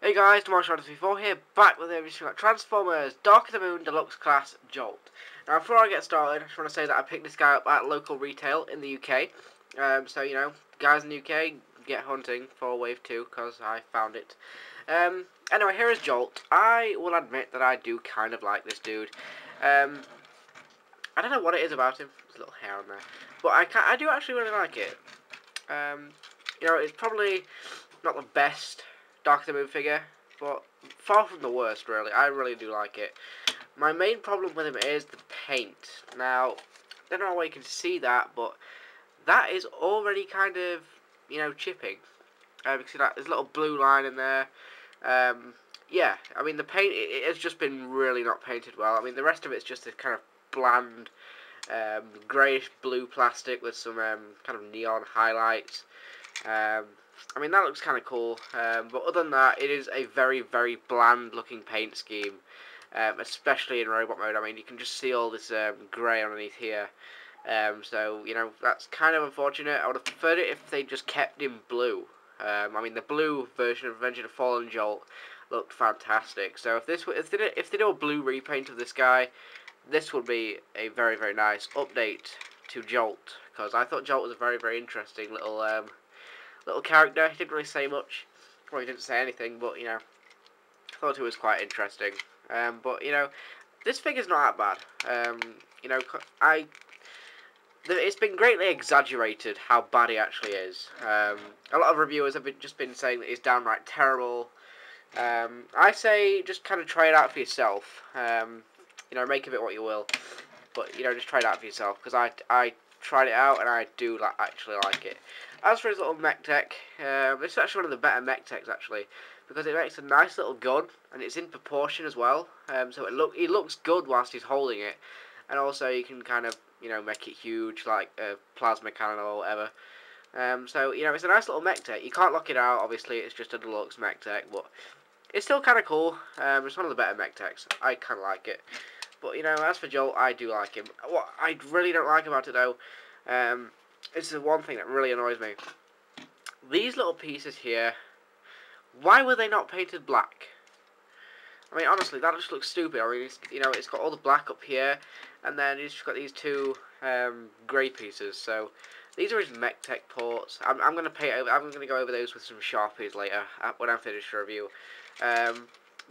Hey guys, DOTM here, back with everything like Transformers Dark of the Moon Deluxe Class Jolt. Now before I get started, I just want to say that I picked this guy up at local retail in the UK. So, you know, guys in the UK, get hunting for Wave 2, because I found it. Anyway, here is Jolt. I will admit that I do kind of like this dude. I don't know what it is about him, there's a little hair on there. But I do actually really like it. You know, it's probably not the best Dark of the Moon figure, but far from the worst, really. I really do like it. My main problem with him is the paint. Now, I don't know why you can see that, but that is already kind of, you know, chipping. You can see that there's a little blue line in there. Yeah, I mean, the paint, it has just been really not painted well. I mean, the rest of it's just this kind of bland, greyish blue plastic with some kind of neon highlights. I mean, that looks kind of cool, but other than that, it is a very, very bland looking paint scheme, especially in robot mode. I mean, you can just see all this grey underneath here, so, you know, that's kind of unfortunate. I would have preferred it if they just kept him blue. I mean, the blue version of Revenge of the Fallen Jolt looked fantastic, so if they do a blue repaint of this guy, this would be a very, very nice update to Jolt, because I thought Jolt was a very, very interesting little character. He didn't really say much. Well, he didn't say anything, but, you know, I thought it was quite interesting. But, you know, this figure's not that bad. You know, it's been greatly exaggerated how bad he actually is. A lot of reviewers have just been saying that he's downright terrible. I say just kind of try it out for yourself. You know, make of it what you will. But, you know, just try it out for yourself, because I tried it out and I do actually like it. As for his little mech tech, this is actually one of the better mech techs actually, because it makes a nice little gun and it's in proportion as well. So it looks good whilst he's holding it, and also you can kind of, you know, make it huge like a plasma cannon or whatever. So, you know, it's a nice little mech tech. You can't lock it out, obviously. It's just a deluxe mech tech, but it's still kind of cool. It's one of the better mech techs. I kind of like it. But, you know, as for Jolt, I do like him. What I really don't like about it, though, this is one thing that really annoys me. These little pieces here, why were they not painted black? I mean, honestly, that just looks stupid. I mean, you know, it's got all the black up here, and then it's got these two grey pieces. So these are his mech tech ports. I'm gonna I'm gonna go over those with some Sharpies later when I finish the review.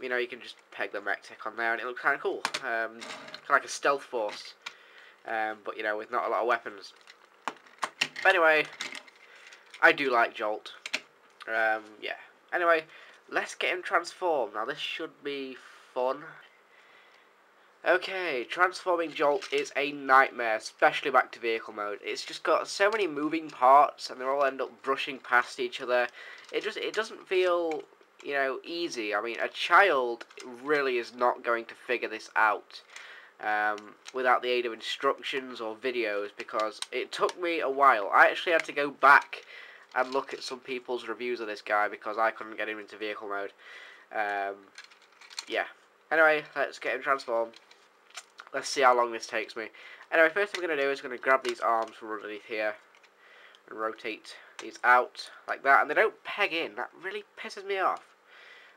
You know, you can just peg the mech tech on there, and it looks kind of cool. Kind of like a stealth force, but, you know, with not a lot of weapons. But anyway, I do like Jolt. Yeah. Anyway, let's get him transformed. Now, this should be fun. Okay, transforming Jolt is a nightmare, especially back to vehicle mode. It's just got so many moving parts, and they all end up brushing past each other. It doesn't feel, you know, easy. I mean, a child really is not going to figure this out without the aid of instructions or videos, because it took me a while. I actually had to go back and look at some people's reviews of this guy because I couldn't get him into vehicle mode. Yeah. Anyway, let's get him transformed. Let's see how long this takes me. Anyway, first thing I'm going to do is going to grab these arms from underneath here and rotate these out like that. And they don't peg in. That really pisses me off.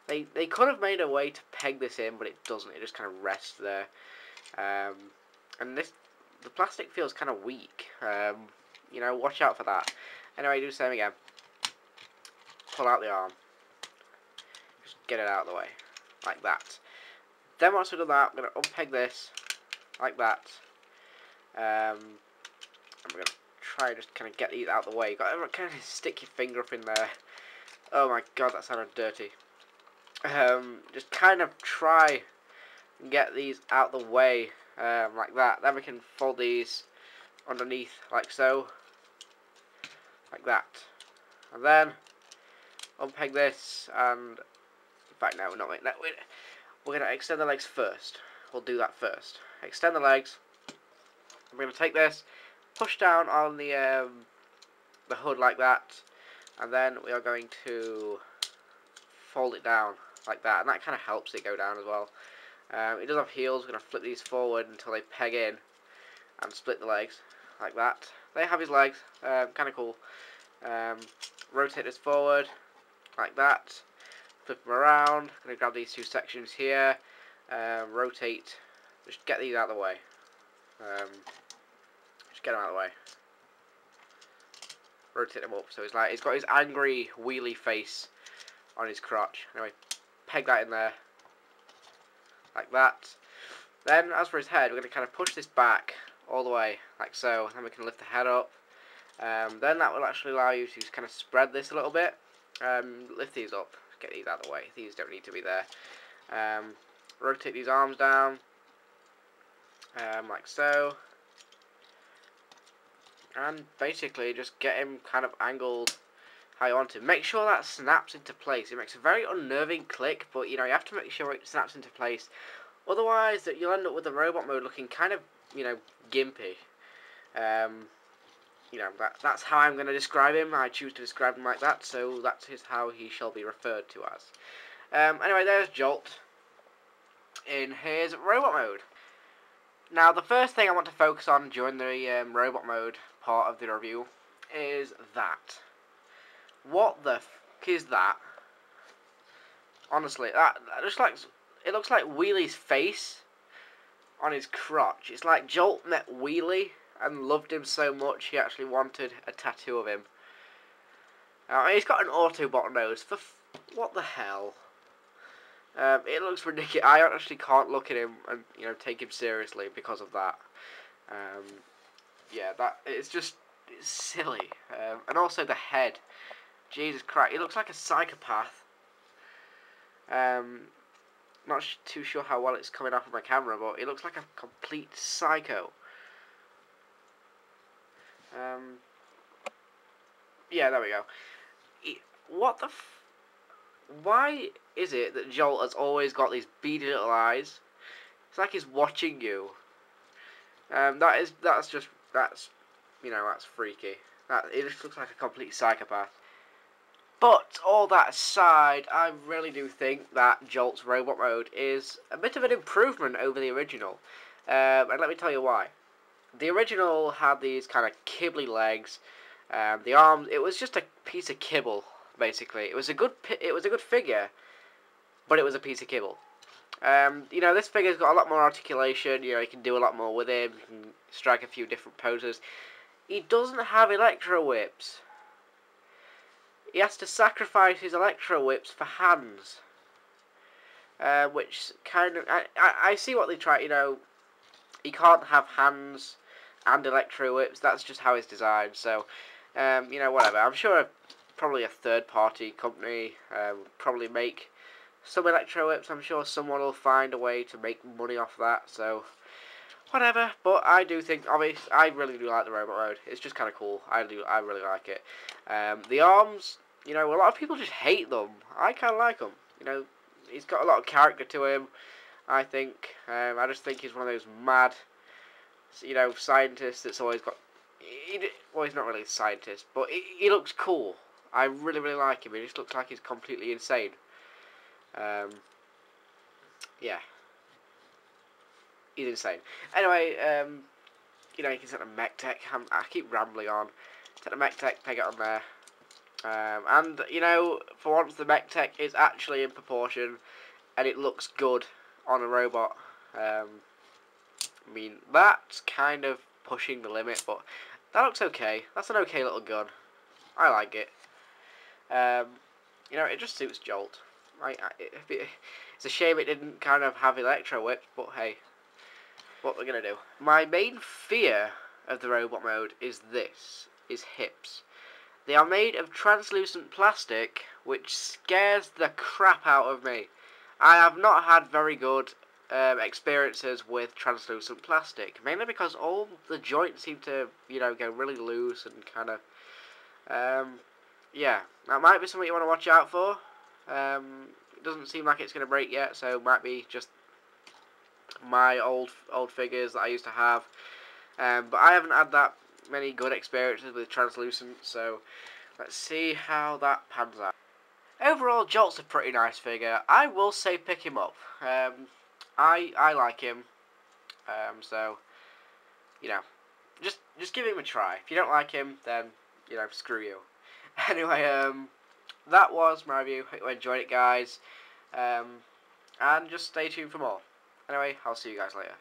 They could have made a way to peg this in, but it doesn't. It just kind of rests there. And the plastic feels kind of weak. You know, watch out for that. Anyway, do the same again. Pull out the arm. Just get it out of the way. Like that. Then once we've done that, I'm going to unpeg this. Like that. And we're going to try and just kind of get these out of the way. You've got to kind of stick your finger up in there. Oh my god, that sounded dirty. Just kind of try and get these out the way. Like that. Then we can fold these underneath like so. Like that. And then unpeg this, and in fact, no, we're not making that. We're going to extend the legs first. We'll do that first. Extend the legs. We're going to take this, push down on the hood like that, and then we are going to fold it down like that, and that kind of helps it go down as well. It does have heels. We're going to flip these forward until they peg in, and split the legs like that. They have his legs, kind of cool. Rotate this forward like that. flip them around. Gonna grab these two sections here, rotate, just get these out of the way. Just get them out of the way. Rotate them up, so it's like he's got his angry wheelie face on his crotch. Anyway, peg that in there, like that. Then, as for his head, we're going to kind of push this back all the way, like so. Then we can lift the head up. Then that will actually allow you to kind of spread this a little bit. Lift these up, get these out of the way. These don't need to be there. Rotate these arms down, like so. And basically just get him kind of angled how you want to. Make sure that snaps into place. It makes a very unnerving click, but you know, you have to make sure it snaps into place. Otherwise, that you'll end up with the robot mode looking kind of, you know, gimpy. You know, that's how I'm going to describe him. I choose to describe him like that, so that is how he shall be referred to as. Anyway, there's Jolt in his robot mode. Now, the first thing I want to focus on during the robot mode part of the review is that. What the f*** is that? Honestly, that just like, it looks like Wheelie's face on his crotch. It's like Jolt met Wheelie and loved him so much he actually wanted a tattoo of him. He's got an Autobot nose. What the hell? It looks ridiculous. I actually can't look at him and, you know, take him seriously because of that. Yeah, it's silly. And also the head. Jesus Christ, he looks like a psychopath. Not too sure how well it's coming off of my camera, but he looks like a complete psycho. Yeah, there we go. What the why is it that Jolt has always got these beady little eyes? It's like he's watching you. That's you know, that's freaky. It just looks like a complete psychopath. But all that aside, I really do think that Jolt's robot mode is a bit of an improvement over the original. And let me tell you why. The original had these kind of kibbly legs. The arms, it was just a piece of kibble, basically. It was a good figure, but it was a piece of kibble. You know, this figure's got a lot more articulation. You know, you can do a lot more with him. You can strike a few different poses. He doesn't have electro whips. He has to sacrifice his electro whips for hands, which kind of I see what they try. You know, he can't have hands and electro whips. That's just how it's designed. So, you know, whatever. I'm sure probably a third-party company probably make some electro whips. I'm sure someone will find a way to make money off that. So, whatever. But I do think, obviously, I really do like the robot mode. It's just kind of cool. I really like it. The arms, you know, a lot of people just hate them. I kind of like them. You know, he's got a lot of character to him, I think. I just think he's one of those mad, you know, scientists that's always got... well, he's not really a scientist, but he looks cool. I really, really like him. He just looks like he's completely insane. Yeah. He's insane. Anyway, you know, you can set a mech tech. I keep rambling on. Set a mech tech, peg it on there. And, you know, for once the mech tech is actually in proportion and it looks good on a robot. I mean, that's kind of pushing the limit, but that looks okay. That's an okay little gun. I like it. You know, it just suits Jolt. It's a shame it didn't kind of have electro whips, but hey, what we're gonna do. My main fear of the robot mode is hips. They are made of translucent plastic, which scares the crap out of me. I have not had very good experiences with translucent plastic, mainly because all the joints seem to, you know, go really loose and kind of, yeah, that might be something you want to watch out for. It doesn't seem like it's going to break yet, so it might be just my old figures that I used to have. But I haven't had that many good experiences with translucent, so let's see how that pans out. Overall, Jolt's a pretty nice figure. I will say pick him up. I like him. So, you know, just give him a try. If you don't like him, then, you know, screw you. Anyway, that was my review. Hope you enjoyed it, guys. And just stay tuned for more. Anyway, I'll see you guys later.